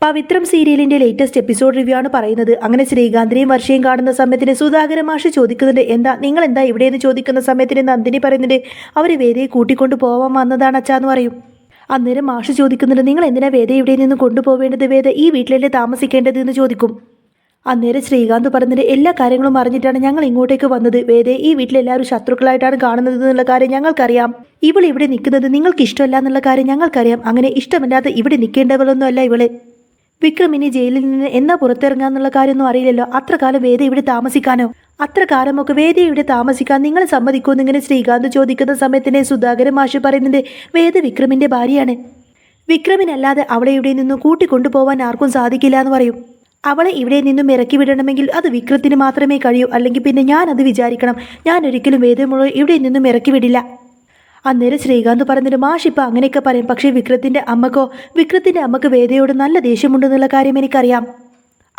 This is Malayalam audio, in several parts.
പവിത്രം സീരിയലിന്റെ ലേറ്റസ്റ്റ് എപ്പിസോഡ് റിവ്യൂ ആണ് പറയുന്നത്. അങ്ങനെ ശ്രീകാന്തിനെയും വർഷയും കാണുന്ന സമയത്തിന് സുധാകര മാഷ് ചോദിക്കുന്നുണ്ട്, നിങ്ങൾ എന്താ ഇവിടെയെന്ന് ചോദിക്കുന്ന സമയത്തിന് നന്ദിനി പറയുന്നുണ്ട്, അവർ വേദയെ കൂട്ടിക്കൊണ്ട് പോവാൻ വന്നതാണ് അച്ഛാന്ന് പറയും. അന്നേരം മാഷ് ചോദിക്കുന്നുണ്ട്, നിങ്ങൾ എന്തിനാ വേദ ഇവിടെ നിന്ന് കൊണ്ടുപോവേണ്ടത്, വേദ ഈ വീട്ടിലല്ലേ താമസിക്കേണ്ടത് എന്ന് ചോദിക്കും. അന്നേരം ശ്രീകാന്ത് പറഞ്ഞിട്ട് എല്ലാ കാര്യങ്ങളും അറിഞ്ഞിട്ടാണ് ഞങ്ങൾ ഇങ്ങോട്ടേക്ക് വന്നത്. വേദയെ ഈ വീട്ടിലെല്ലാവരും ശത്രുക്കളായിട്ടാണ് കാണുന്നത് എന്നുള്ള കാര്യം ഞങ്ങൾക്കറിയാം. ഇവൾ ഇവിടെ നിൽക്കുന്നത് നിങ്ങൾക്ക് ഇഷ്ടമല്ല എന്നുള്ള കാര്യം ഞങ്ങൾക്കറിയാം. അങ്ങനെ ഇഷ്ടമില്ലാതെ ഇവിടെ നിൽക്കേണ്ടവളൊന്നും അല്ല ഇവള്. വിക്രം ഇനി ജയിലിൽ നിന്ന് എന്നാ പുറത്തിറങ്ങാന്നുള്ള കാര്യമൊന്നും അറിയില്ലല്ലോ. അത്ര കാലം വേദ ഇവിടെ താമസിക്കാനോ? അത്ര കാലമൊക്കെ വേദ ഇവിടെ താമസിക്കാൻ നിങ്ങൾ സമ്മതിക്കുമെന്ന് ഇങ്ങനെ ശ്രീകാന്ത് ചോദിക്കുന്ന സമയത്തിന് സുധാകരൻ മാഷ് പറയുന്നുണ്ട്, വേദ വിക്രമിന്റെ ഭാര്യയാണ്. വിക്രമിനല്ലാതെ അവളെ ഇവിടെ നിന്നും കൂട്ടിക്കൊണ്ടുപോകാൻ ആർക്കും സാധിക്കില്ല എന്ന് പറയും. അവളെ ഇവിടെ നിന്നും ഇറക്കി വിടണമെങ്കിൽ അത് വിക്രത്തിന് മാത്രമേ കഴിയൂ. അല്ലെങ്കിൽ പിന്നെ ഞാൻ അത് വിചാരിക്കണം. ഞാൻ ഒരിക്കലും വേദ മുഴുവൻ ഇവിടെ നിന്നും ഇറക്കി വിടില്ല. അന്നേരം ശ്രീകാന്ത് പറഞ്ഞിട്ട്, മാഷ് ഇപ്പം അങ്ങനെയൊക്കെ പറയും, പക്ഷേ വിക്രത്തിന്റെ അമ്മക്ക് വേദയോട് നല്ല ദേഷ്യമുണ്ടെന്നുള്ള കാര്യം എനിക്കറിയാം.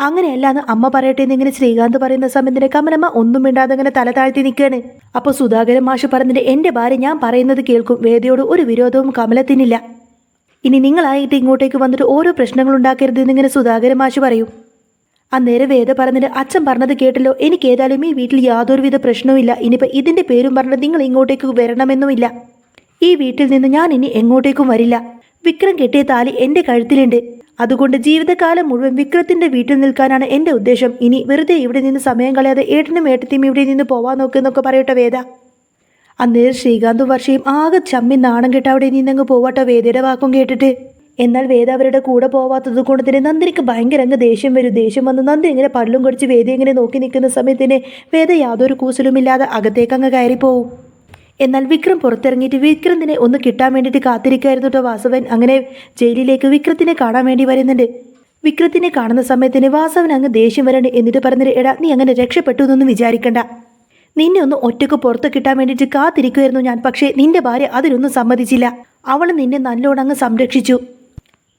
അങ്ങനെയല്ലാന്ന് അമ്മ പറയട്ടെ എന്നിങ്ങനെ ശ്രീകാന്ത് പറയുന്ന സമയത്തിന് കമലമ്മ ഒന്നും മിണ്ടാതെ അങ്ങനെ തല താഴ്ത്തി നിൽക്കുകയാണ്. അപ്പോൾ സുധാകരൻ മാഷ് പറഞ്ഞിട്ട്, എൻ്റെ ഭാര്യ ഞാൻ പറയുന്നത് കേൾക്കും, വേദയോട് ഒരു വിരോധവും കമലത്തിനില്ല. ഇനി നിങ്ങളായിട്ട് ഇങ്ങോട്ടേക്ക് വന്നിട്ട് ഓരോ പ്രശ്നങ്ങൾ ഉണ്ടാക്കരുത് എന്നിങ്ങനെ സുധാകരൻ മാഷ് പറയും. അന്നേരം വേദ പറഞ്ഞിട്ട്, അച്ഛൻ പറഞ്ഞത് കേട്ടല്ലോ, എനിക്ക് ഏതായാലും ഈ വീട്ടിൽ യാതൊരുവിധ പ്രശ്നവുമില്ല. ഇനിയിപ്പോൾ ഇതിൻ്റെ പേരും പറഞ്ഞിട്ട് നിങ്ങൾ ഇങ്ങോട്ടേക്ക് വരണമെന്നുമില്ല. ഈ വീട്ടിൽ നിന്ന് ഞാൻ ഇനി എങ്ങോട്ടേക്കും വരില്ല. വിക്രം കെട്ടിയ താലി എൻ്റെ കഴുത്തിലുണ്ട്. അതുകൊണ്ട് ജീവിതകാലം മുഴുവൻ വിക്രത്തിൻ്റെ വീട്ടിൽ നിൽക്കാനാണ് എൻ്റെ ഉദ്ദേശം. ഇനി വെറുതെ ഇവിടെ നിന്ന് സമയം കളയാതെ ഏട്ടനും ഏട്ടത്തിയും ഇവിടെ നിന്ന് പോവാൻ നോക്കുന്നൊക്കെ പറയട്ടെ വേദ. അന്നേരം ശ്രീകാന്തും വർഷയും ആകെ ചമ്മി നാണം കെട്ട് അവിടെ നിന്നങ്ങ് പോവാട്ടോ വേദയുടെ വാക്കും കേട്ടിട്ട്. എന്നാൽ വേദ അവരുടെ കൂടെ പോവാത്തത് കൊണ്ട് തന്നെ നന്ദിനിക്ക് ഭയങ്കര അങ്ങ് ദേഷ്യം വരും. ദേഷ്യം വന്ന് നന്ദി ഇങ്ങനെ പല്ലും കടിച്ച് വേദ ഇങ്ങനെ നോക്കി നിൽക്കുന്ന സമയത്തിന് വേദ യാതൊരു കൂസലുമില്ലാതെ അകത്തേക്ക് അങ്ങ് കയറിപ്പോവും. എന്നാൽ വിക്രം പുറത്തിറങ്ങിയിട്ട് വിക്രത്തിനെ ഒന്ന് കിട്ടാൻ വേണ്ടിയിട്ട് കാത്തിരിക്കായിരുന്നു കേട്ടോ വാസവൻ. അങ്ങനെ ജയിലിലേക്ക് വിക്രത്തിനെ കാണാൻ വേണ്ടി വരുന്നുണ്ട്. വിക്രത്തിനെ കാണുന്ന സമയത്തിന് വാസവൻ അങ്ങ് ദേഷ്യം വരണ്ട്. എന്നിട്ട് പറഞ്ഞിട്ട്, എടാ നീ അങ്ങനെ രക്ഷപ്പെട്ടു എന്നൊന്നും വിചാരിക്കണ്ട. നിന്നെ ഒന്ന് ഒറ്റക്ക് പുറത്ത് കിട്ടാൻ വേണ്ടിയിട്ട് കാത്തിരിക്കുമായിരുന്നു ഞാൻ. പക്ഷേ നിന്റെ ഭാര്യ അതിനൊന്നും സമ്മതിച്ചില്ല. അവൾ നിന്നെ നല്ലോണം അങ്ങ് സംരക്ഷിച്ചു.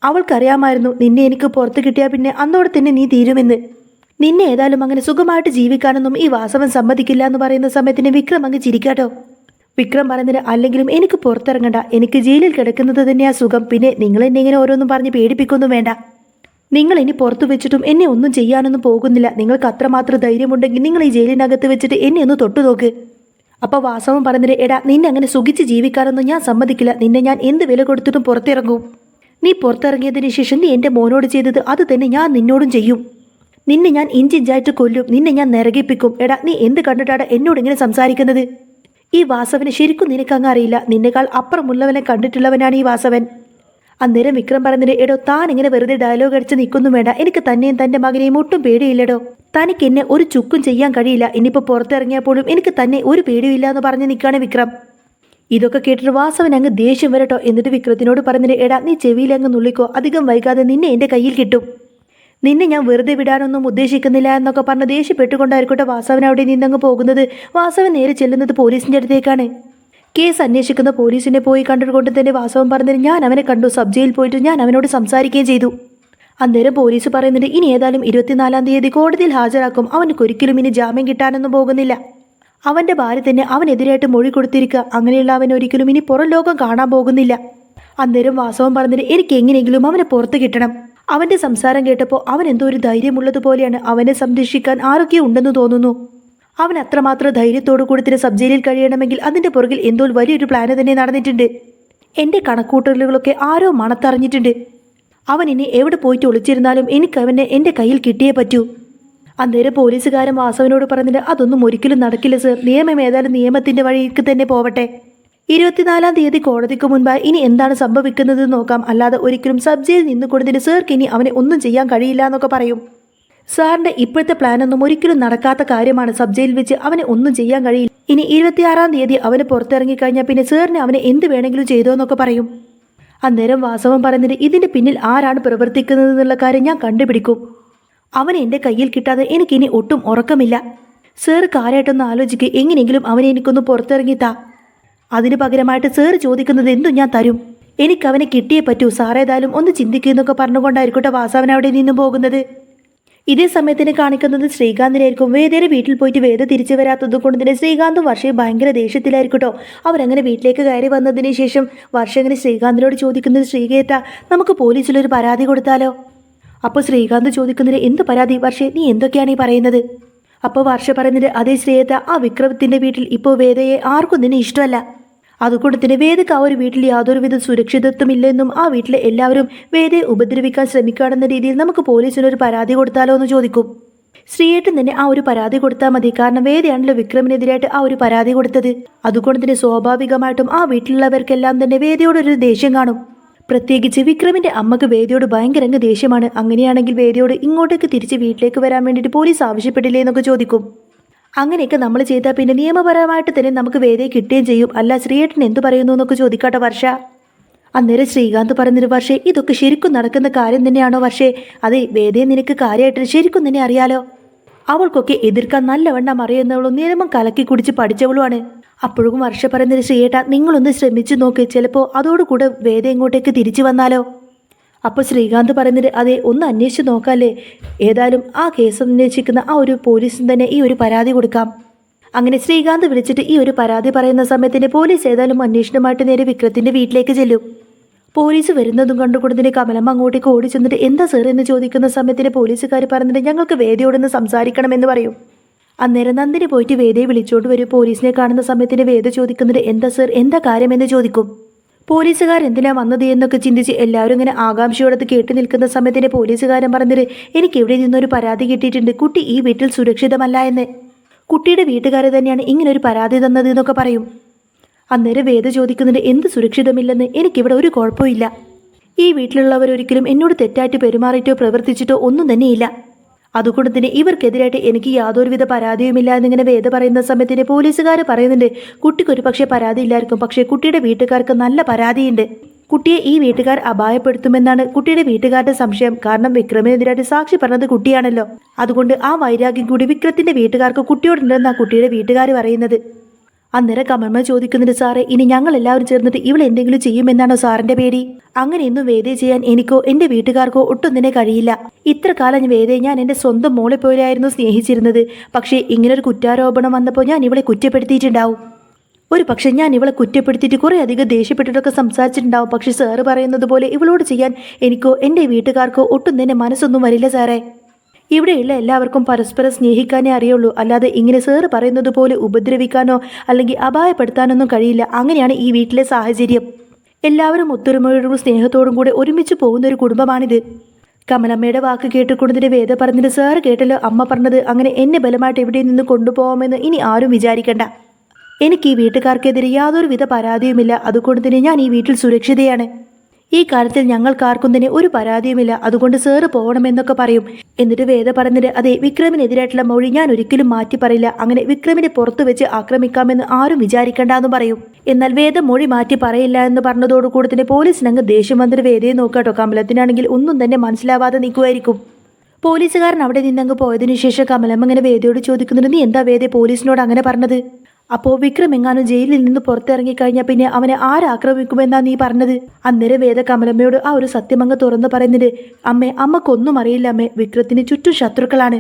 അവൾക്കറിയാമായിരുന്നു നിന്നെ എനിക്ക് പുറത്ത് കിട്ടിയാൽ പിന്നെ അന്നോടെ തന്നെ നീ തീരുമെന്ന്. നിന്നെ ഏതായാലും അങ്ങനെ സുഖമായിട്ട് ജീവിക്കാനൊന്നും ഈ വാസവൻ സമ്മതിക്കില്ല എന്ന് പറയുന്ന സമയത്തിന് വിക്രം അങ്ങ് ചിരിക്കാട്ടോ. വിക്രം പറഞ്ഞിട്ട്, അല്ലെങ്കിലും എനിക്ക് പുറത്തിറങ്ങണ്ട, എനിക്ക് ജയിലിൽ കിടക്കുന്നത് തന്നെയാ സുഖം. പിന്നെ നിങ്ങൾ എന്നെ ഇങ്ങനെ ഓരോന്നും പറഞ്ഞ് പേടിപ്പിക്കൊന്നും വേണ്ട. നിങ്ങൾ ഇനി പുറത്തു വെച്ചിട്ടും എന്നെ ഒന്നും ചെയ്യാനൊന്നും പോകുന്നില്ല. നിങ്ങൾക്ക് അത്രമാത്രം ധൈര്യമുണ്ടെങ്കിൽ നിങ്ങൾ ഈ ജയിലിനകത്ത് വെച്ചിട്ട് എന്നെ ഒന്ന് തൊട്ടു നോക്ക്. അപ്പോൾ വാസവൻ പറഞ്ഞിട്ട്, എടാ നിന്നെ അങ്ങനെ സുഖിച്ച് ജീവിക്കാനൊന്നും ഞാൻ സമ്മതിക്കില്ല. നിന്നെ ഞാൻ എന്ത് വില കൊടുത്തിട്ടും പുറത്തിറങ്ങും. നീ പുറത്തിറങ്ങിയതിന് ശേഷം നീ എൻ്റെ മോനോട് ചെയ്തത് അത് തന്നെ ഞാൻ നിന്നോടും ചെയ്യും. നിന്നെ ഞാൻ ഇഞ്ചിഞ്ചായിട്ട് കൊല്ലും. നിന്നെ ഞാൻ നിറകിപ്പിക്കും. എടാ നീ എന്ത് കണ്ടിട്ടാണ് എന്നോട് ഇങ്ങനെ സംസാരിക്കുന്നത്? ഈ വാസവന് ശരിക്കും നിനക്കങ്ങ് അറിയില്ല. നിന്നെക്കാൾ അപ്പുറമുള്ളവനെ കണ്ടിട്ടുള്ളവനാണ് ഈ വാസവൻ. അന്നേരം വിക്രം പറഞ്ഞിട്ട്, എടോ താൻ ഇങ്ങനെ വെറുതെ ഡയലോഗ് അടിച്ച് നിൽക്കൊന്നും വേണ്ട. എനിക്ക് തന്നെയും തൻ്റെ മകനെയും ഒട്ടും പേടിയില്ലടോ. തനിക്ക് എന്നെ ഒരു ചുക്കും ചെയ്യാൻ കഴിയില്ല. ഇനിയിപ്പോൾ പുറത്തിറങ്ങിയപ്പോഴും എനിക്ക് തന്നെ ഒരു പേടിയില്ല എന്ന് പറഞ്ഞ് നിൽക്കുകയാണ് വിക്രം. ഇതൊക്കെ കേട്ടിട്ട് വാസവൻ അങ്ങ് ദേഷ്യം വരട്ടോ. എന്നിട്ട് വിക്രത്തിനോട് പറഞ്ഞിട്ട്, എടാ നീ ചെവിയിൽ അങ്ങ് നുള്ളിക്കോ. അധികം വൈകാതെ നിന്നെ എൻ്റെ കയ്യിൽ കിട്ടും. നിന്നെ ഞാൻ വെറുതെ വിടാനൊന്നും ഉദ്ദേശിക്കുന്നില്ല എന്നൊക്കെ പറഞ്ഞ് ദേഷ്യപ്പെട്ടുകൊണ്ടായിരിക്കട്ടെ വാസവൻ അവിടെ നിന്നങ്ങ് പോകുന്നത്. വാസവൻ നേരെ ചെല്ലുന്നത് പോലീസിൻ്റെ അടുത്തേക്കാണ്. കേസ് അന്വേഷിക്കുന്ന പോലീസിനെ പോയി കണ്ടുകൊണ്ട് തന്നെ വാസവൻ പറഞ്ഞത്, ഞാൻ അവനെ കണ്ടു. സബ് ജയിലിൽ പോയിട്ട് ഞാൻ അവനോട് സംസാരിക്കുകയും ചെയ്തു. അന്നേരം പോലീസ് പറയുന്നുണ്ട്, ഇനി ഏതായാലും 24-ാം തീയതി കോടതിയിൽ ഹാജരാക്കും. അവനൊരിക്കലും ഇനി ജാമ്യം കിട്ടാനൊന്നും പോകുന്നില്ല. അവൻ്റെ ഭാര്യ തന്നെ അവനെതിരായിട്ട് മൊഴി കൊടുത്തിരിക്കുക. അങ്ങനെയുള്ള അവൻ ഒരിക്കലും ഇനി പുറം ലോകം കാണാൻ പോകുന്നില്ല. അന്നേരം വാസവൻ പറഞ്ഞിട്ട്, എനിക്ക് എങ്ങനെയെങ്കിലും അവനെ പുറത്ത് കിട്ടണം. അവൻ്റെ സംസാരം കേട്ടപ്പോൾ അവൻ എന്തോ ഒരു ധൈര്യമുള്ളതുപോലെയാണ്. അവനെ സംരക്ഷിക്കാൻ ആരൊക്കെ ഉണ്ടെന്ന് തോന്നുന്നു. അവൻ അത്രമാത്രം ധൈര്യത്തോടു കൂടി തന്നെ സബ് ജയിലിൽ കഴിയണമെങ്കിൽ അതിൻ്റെ പുറകിൽ എന്തോ വലിയൊരു പ്ലാന് തന്നെ നടന്നിട്ടുണ്ട്. എൻ്റെ കണക്കൂട്ടലുകളൊക്കെ ആരോ മണത്തറിഞ്ഞിട്ടുണ്ട്. അവൻ ഇനി എവിടെ പോയിട്ട് ഒളിച്ചിരുന്നാലും എനിക്ക് അവനെ എൻ്റെ കയ്യിൽ കിട്ടിയേ പറ്റൂ. അന്നേരം പോലീസുകാരൻ വാസവനോട് പറഞ്ഞിട്ട്, അതൊന്നും ഒരിക്കലും നടക്കില്ല സർ. നിയമം ഏതായാലും നിയമത്തിൻ്റെ വഴിക്ക് തന്നെ പോവട്ടെ. 24-ാം തീയതി കോടതിക്ക് മുൻപായി ഇനി എന്താണ് സംഭവിക്കുന്നത് നോക്കാം. അല്ലാതെ ഒരിക്കലും സബ് ജയിലിൽ നിന്നുകൊണ്ടതിന് സാർക്ക് ഇനി അവനെ ഒന്നും ചെയ്യാൻ കഴിയില്ല എന്നൊക്കെ പറയും. സാറിൻ്റെ ഇപ്പോഴത്തെ പ്ലാനൊന്നും ഒരിക്കലും നടക്കാത്ത കാര്യമാണ്. സബ് ജയിലിൽ വെച്ച് അവനെ ഒന്നും ചെയ്യാൻ കഴിയില്ല. ഇനി 26-ാം തീയതി അവന് പുറത്തിറങ്ങിക്കഴിഞ്ഞാൽ പിന്നെ സാറിന് അവനെ എന്ത് വേണമെങ്കിലും ചെയ്തോ എന്നൊക്കെ പറയും. അന്നേരം വാസവൻ പറഞ്ഞിട്ട്, ഇതിൻ്റെ പിന്നിൽ ആരാണ് പ്രവർത്തിക്കുന്നത് എന്നുള്ള കാര്യം ഞാൻ കണ്ടുപിടിക്കും. അവനെ എൻ്റെ കയ്യിൽ കിട്ടാതെ എനിക്കിനി ഒട്ടും ഉറക്കമില്ല. സാർ കാര്യമായിട്ടൊന്ന് ആലോചിക്കുക. എങ്ങനെയെങ്കിലും അവനെ എനിക്കൊന്ന് പുറത്തിറങ്ങിത്താ. അതിന് പകരമായിട്ട് സാർ ചോദിക്കുന്നത് എന്തും ഞാൻ തരും. എനിക്കവനെ കിട്ടിയേ പറ്റൂ. സാറേതായാലും ഒന്ന് ചിന്തിക്കുന്നൊക്കെ പറഞ്ഞുകൊണ്ടായിരിക്കട്ടെ വാസവൻ അവിടെ നിന്നും പോകുന്നത്. ഇതേ സമയത്തിന് കാണിക്കുന്നത് ശ്രീകാന്തിനായിരിക്കും. വേദയുടെ വീട്ടിൽ പോയിട്ട് വേദ തിരിച്ചു വരാത്തത് കൊണ്ട് തന്നെ ശ്രീകാന്തും വർഷയും ഭയങ്കര ദേഷ്യത്തിലായിരിക്കട്ടോ. അവരങ്ങനെ വീട്ടിലേക്ക് കയറി വന്നതിന് ശേഷം വർഷ അങ്ങനെ ശ്രീകാന്തിനോട് ചോദിക്കുന്നത്, ശ്രീകേട്ട നമുക്ക് പോലീസിലൊരു പരാതി കൊടുത്താലോ? അപ്പോൾ ശ്രീകാന്ത് ചോദിക്കുന്നതിന് എന്ത് പരാതി വർഷേ, നീ എന്തൊക്കെയാണ് ഈ പറയുന്നത്? അപ്പോൾ വർഷ പറയുന്നത്, അതേ ശ്രീയേട്ട, ആ വിക്രമത്തിൻ്റെ വീട്ടിൽ ഇപ്പോൾ വേദയെ ആർക്കും തന്നെ ഇഷ്ടമല്ല. അതുകൊണ്ട് തന്നെ വേദയ്ക്ക് ആ ഒരു വീട്ടിൽ യാതൊരുവിധ സുരക്ഷിതത്വമില്ലെന്നും ആ വീട്ടിലെ എല്ലാവരും വേദയെ ഉപദ്രവിക്കാൻ ശ്രമിക്കുകയാണെന്ന രീതിയിൽ നമുക്ക് പോലീസിനൊരു പരാതി കൊടുത്താലോ എന്ന് ചോദിക്കും. ശ്രീയേട്ടൻ തന്നെ ആ ഒരു പരാതി കൊടുത്താൽ മതി, കാരണം വേദയാണല്ലോ വിക്രമിനെതിരായിട്ട് ആ ഒരു പരാതി കൊടുത്തത്. അതുകൊണ്ട് തന്നെ സ്വാഭാവികമായിട്ടും ആ വീട്ടിലുള്ളവർക്കെല്ലാം തന്നെ വേദയോടൊരു ദേഷ്യം കാണും. പ്രത്യേകിച്ച് വിക്രമിന്റെ അമ്മക്ക് വേദയോട് ഭയങ്കര ദേഷ്യമാണ്. അങ്ങനെയാണെങ്കിൽ വേദയോട് ഇങ്ങോട്ടേക്ക് തിരിച്ച് വീട്ടിലേക്ക് വരാൻ വേണ്ടിയിട്ട് പോലീസ് ആവശ്യപ്പെട്ടില്ലേ എന്നൊക്കെ ചോദിക്കും. അങ്ങനെയൊക്കെ നമ്മൾ ചെയ്താൽ പിന്നെ നിയമപരമായിട്ട് തന്നെ നമുക്ക് വേദയെ കിട്ടുകയും ചെയ്യും. അല്ല, ശ്രീയേട്ടൻ എന്തു പറയുന്നു എന്നൊക്കെ ചോദിക്കാട്ടെ വർഷ. അന്നേരം ശ്രീകാന്ത് പറഞ്ഞൊരു, വർഷേ, ഇതൊക്കെ ശരിക്കും നടക്കുന്ന കാര്യം തന്നെയാണോ വർഷേ? അതെ, വേദയെ നിനക്ക് കാര്യമായിട്ട് ശരിക്കും തന്നെ അറിയാലോ. അവൾക്കൊക്കെ എതിർക്കാൻ നല്ലവണ്ണം അറിയുന്നവളും നിയമം കലക്കി കുടിച്ച് പഠിച്ചവളുമാണ്. അപ്പോഴും വർഷ പറയുന്നത്, ശ്രീയേട്ട, നിങ്ങളൊന്ന് ശ്രമിച്ചു നോക്ക്, ചിലപ്പോൾ അതോടുകൂടെ വേദ ഇങ്ങോട്ടേക്ക് തിരിച്ചു വന്നാലോ. അപ്പോൾ ശ്രീകാന്ത് പറയുന്നത്, അതെ, ഒന്ന് അന്വേഷിച്ച് നോക്കാമല്ലേ. ഏതായാലും ആ കേസ് അന്വേഷിക്കുന്ന ആ ഒരു പോലീസിന് തന്നെ ഈ ഒരു പരാതി കൊടുക്കാം. അങ്ങനെ ശ്രീകാന്ത് വിളിച്ചിട്ട് ഈ ഒരു പരാതി പറയുന്ന സമയത്തിന് പോലീസ് ഏതായാലും അന്വേഷണമായിട്ട് നേരെ വിക്രത്തിൻ്റെ വീട്ടിലേക്ക് ചെല്ലും. പോലീസ് വരുന്നതും കണ്ടുകൊണ്ടതിന് കമലമ്മ അങ്ങോട്ടേക്ക് ഓടി ചെന്നിട്ട്, എന്താ സാർ എന്ന് ചോദിക്കുന്ന സമയത്തിന് പോലീസുകാർ പറഞ്ഞിട്ട്, ഞങ്ങൾക്ക് വേദയോടൊന്ന് സംസാരിക്കണമെന്ന് പറയും. അന്നേരം നന്ദിനി പോയിട്ട് വേദയെ വിളിച്ചോണ്ട് വരും. പോലീസിനെ കാണുന്ന സമയത്തിന് വേദ ചോദിക്കുന്നത്, എന്താ സാർ, എന്താ കാര്യമെന്ന് ചോദിക്കും. പോലീസുകാർ എന്തിനാ വന്നത് എന്നൊക്കെ ചിന്തിച്ച് എല്ലാവരും ഇങ്ങനെ ആകാംക്ഷയോടത്ത് കേട്ട് നിൽക്കുന്ന സമയത്തിന് പോലീസുകാരൻ പറഞ്ഞത്, എനിക്ക് ഇവിടെ നിന്നൊരു പരാതി കിട്ടിയിട്ടുണ്ട്, കുട്ടി ഈ വീട്ടിൽ സുരക്ഷിതമല്ല എന്ന്. കുട്ടിയുടെ വീട്ടുകാർ തന്നെയാണ് ഇങ്ങനൊരു പരാതി തന്നത് എന്നൊക്കെ പറയും. അന്നേരം വേദ ചോദിക്കുന്നുണ്ട്, എന്ത് സുരക്ഷിതമില്ലെന്ന്? എനിക്കിവിടെ ഒരു കുഴപ്പമില്ല. ഈ വീട്ടിലുള്ളവരൊരിക്കലും എന്നോട് തെറ്റായിട്ട് പെരുമാറിയിട്ടോ പ്രവർത്തിച്ചിട്ടോ ഒന്നും തന്നെയില്ല. അതുകൊണ്ട് തന്നെ ഇവർക്കെതിരായിട്ട് എനിക്ക് യാതൊരുവിധ പരാതിയുമില്ല എന്നിങ്ങനെ വേദ പറയുന്ന സമയത്തിന് പോലീസുകാർ പറയുന്നുണ്ട്, കുട്ടിക്കൊരു പക്ഷേ പരാതി ഇല്ലായിരിക്കും, പക്ഷേ കുട്ടിയുടെ വീട്ടുകാർക്ക് നല്ല പരാതിയുണ്ട്. കുട്ടിയെ ഈ വീട്ടുകാർ അപായപ്പെടുത്തുമെന്നാണ് കുട്ടിയുടെ വീട്ടുകാരുടെ സംശയം. കാരണം വിക്രമിനെതിരായിട്ട് സാക്ഷി പറഞ്ഞത് കുട്ടിയാണല്ലോ. അതുകൊണ്ട് ആ വൈരാഗ്യം കൂടി വിക്രത്തിന്റെ വീട്ടുകാർക്ക് കുട്ടിയോടുണ്ടെന്നാണ് കുട്ടിയുടെ വീട്ടുകാർ പറയുന്നത്. അന്നേരം കമൽമ ചോദിക്കുന്നുണ്ട്, സാറേ, ഇനി ഞങ്ങൾ എല്ലാവരും ചേർന്നിട്ട് ഇവൾ എന്തെങ്കിലും ചെയ്യുമെന്നാണോ സാറിന്റെ പേടി? അങ്ങനെയൊന്നും വേദയെ ചെയ്യാൻ എനിക്കോ എന്റെ വീട്ടുകാർക്കോ ഒട്ടും തന്നെ കഴിയില്ല. ഇത്ര കാലം വേദയെ ഞാൻ എന്റെ സ്വന്തം മോളെ പോലെയായിരുന്നു സ്നേഹിച്ചിരുന്നത്. പക്ഷേ ഇങ്ങനൊരു കുറ്റാരോപണം വന്നപ്പോൾ ഞാൻ ഇവളെ കുറ്റപ്പെടുത്തിയിട്ടുണ്ടാവും. ഒരു പക്ഷെ ഞാൻ ഇവളെ കുറ്റപ്പെടുത്തിയിട്ട് കുറേ അധികം ദേഷ്യപ്പെട്ടിട്ടൊക്കെ സംസാരിച്ചിട്ടുണ്ടാവും. പക്ഷെ സാറ് പറയുന്നത് പോലെ ഇവളോട് ചെയ്യാൻ എനിക്കോ എൻ്റെ വീട്ടുകാർക്കോ ഒട്ടും തന്നെ മനസ്സൊന്നും വരില്ല സാറേ. ഇവിടെയുള്ള എല്ലാവർക്കും പരസ്പരം സ്നേഹിക്കാനേ അറിയുള്ളൂ. അല്ലാതെ ഇങ്ങനെ സാറ് പറയുന്നത് പോലെ ഉപദ്രവിക്കാനോ അല്ലെങ്കിൽ അപായപ്പെടുത്താനൊന്നും കഴിയില്ല. അങ്ങനെയാണ് ഈ വീട്ടിലെ സാഹചര്യം. എല്ലാവരും ഒത്തൊരുമയോടും സ്നേഹത്തോടും കൂടെ ഒരുമിച്ച് പോകുന്ന ഒരു കുടുംബമാണിത്. കമലമ്മയുടെ വാക്ക് കേട്ടുകൊണ്ടതിന് വേദ പറഞ്ഞിട്ട്, സാറ് കേട്ടല്ലോ അമ്മ പറഞ്ഞത്, അങ്ങനെ എന്നെ ബലമായിട്ട് എവിടെ നിന്ന് കൊണ്ടുപോകാമെന്ന് ഇനി ആരും വിചാരിക്കണ്ട. എനിക്ക് ഈ വീട്ടുകാർക്കെതിരെ യാതൊരുവിധ പരാതിയുമില്ല. അതുകൊണ്ട് തന്നെ ഞാൻ ഈ വീട്ടിൽ സുരക്ഷിതയാണ്. ഈ കാര്യത്തിൽ ഞങ്ങൾക്കാർക്കും തന്നെ ഒരു പരാതിയുമില്ല. അതുകൊണ്ട് സാറ് പോകണമെന്നൊക്കെ പറയും. എന്നിട്ട് വേദ പറഞ്ഞിട്ട്, അതെ, വിക്രമിനെതിരായിട്ടുള്ള മൊഴി ഞാൻ ഒരിക്കലും മാറ്റി പറയില്ല. അങ്ങനെ വിക്രമിനെ പുറത്തു വെച്ച് ആക്രമിക്കാമെന്ന് ആരും വിചാരിക്കണ്ടെന്ന് പറയും. എന്നാൽ വേദ മൊഴി മാറ്റി പറയില്ല എന്ന് പറഞ്ഞതോടുകൂടി തന്നെ പോലീസിനങ്ങ് ദേഷ്യം വന്നിട്ട് വേദയെ നോക്കാട്ടോ. കമലത്തിനാണെങ്കിൽ ഒന്നും തന്നെ മനസ്സിലാവാതെ നിൽക്കുമായിരിക്കും. പോലീസുകാരൻ അവിടെ നിന്നങ്ങ് പോയതിനു ശേഷം കമലമ്മ ഇങ്ങനെ വേദയോട് ചോദിക്കുന്നുണ്ട്, നീ എന്താ വേദയെ പോലീസിനോട് അങ്ങനെ പറഞ്ഞത്? അപ്പോൾ വിക്രം എങ്ങാനും ജയിലിൽ നിന്ന് പുറത്തിറങ്ങിക്കഴിഞ്ഞാൽ പിന്നെ അവനെ ആരാക്രമിക്കുമെന്നാ നീ പറഞ്ഞത്? അന്നേരം വേദ കമലമ്മയോട് ആ ഒരു സത്യമങ്ങ് തുറന്ന് പറയുന്നുണ്ട്, അമ്മക്കൊന്നും അറിയില്ല അമ്മേ, വിക്രത്തിന് ചുറ്റും ശത്രുക്കളാണ്.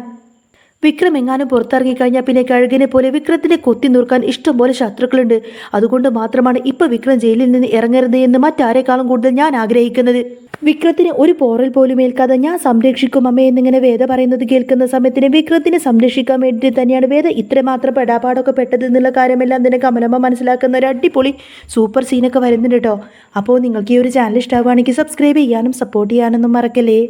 വിക്രം എങ്ങാനും പുറത്തിറങ്ങിക്കഴിഞ്ഞാൽ പിന്നെ കഴുകിനെ പോലെ വിക്രത്തിനെ കൊത്തി നിർക്കാൻ ഇഷ്ടംപോലെ ശത്രുക്കളുണ്ട്. അതുകൊണ്ട് മാത്രമാണ് ഇപ്പൊ വിക്രം ജയിലിൽ നിന്ന് ഇറങ്ങരുത് എന്ന് മറ്റാരെക്കാളും കൂടുതൽ ഞാൻ ആഗ്രഹിക്കുന്നത്. വിക്രത്തിന് ഒരു പോറൽ പോലും ഏൽക്കാതെ ഞാൻ സംരക്ഷിക്കും അമ്മേ എന്നിങ്ങനെ വേദ പറയുന്നത് കേൾക്കുന്ന സമയത്തിന് വിക്രത്തിനെ സംരക്ഷിക്കാൻ വേണ്ടിയിട്ട് തന്നെയാണ് വേദ ഇത്രമാത്രം പെടാപ്പാടൊക്കെ പെട്ടത് എന്നുള്ള കാര്യമെല്ലാം തന്നെ കമലമ്മ മനസ്സിലാക്കുന്ന ഒരു അടിപൊളി സൂപ്പർ സീനൊക്കെ വരുന്നുണ്ട് കേട്ടോ. അപ്പോൾ നിങ്ങൾക്ക് ഈ ഒരു ചാനൽ ഇഷ്ടമാവുകയാണെങ്കിൽ സബ്സ്ക്രൈബ് ചെയ്യാനും സപ്പോർട്ട് ചെയ്യാനൊന്നും മറക്കല്ലേ.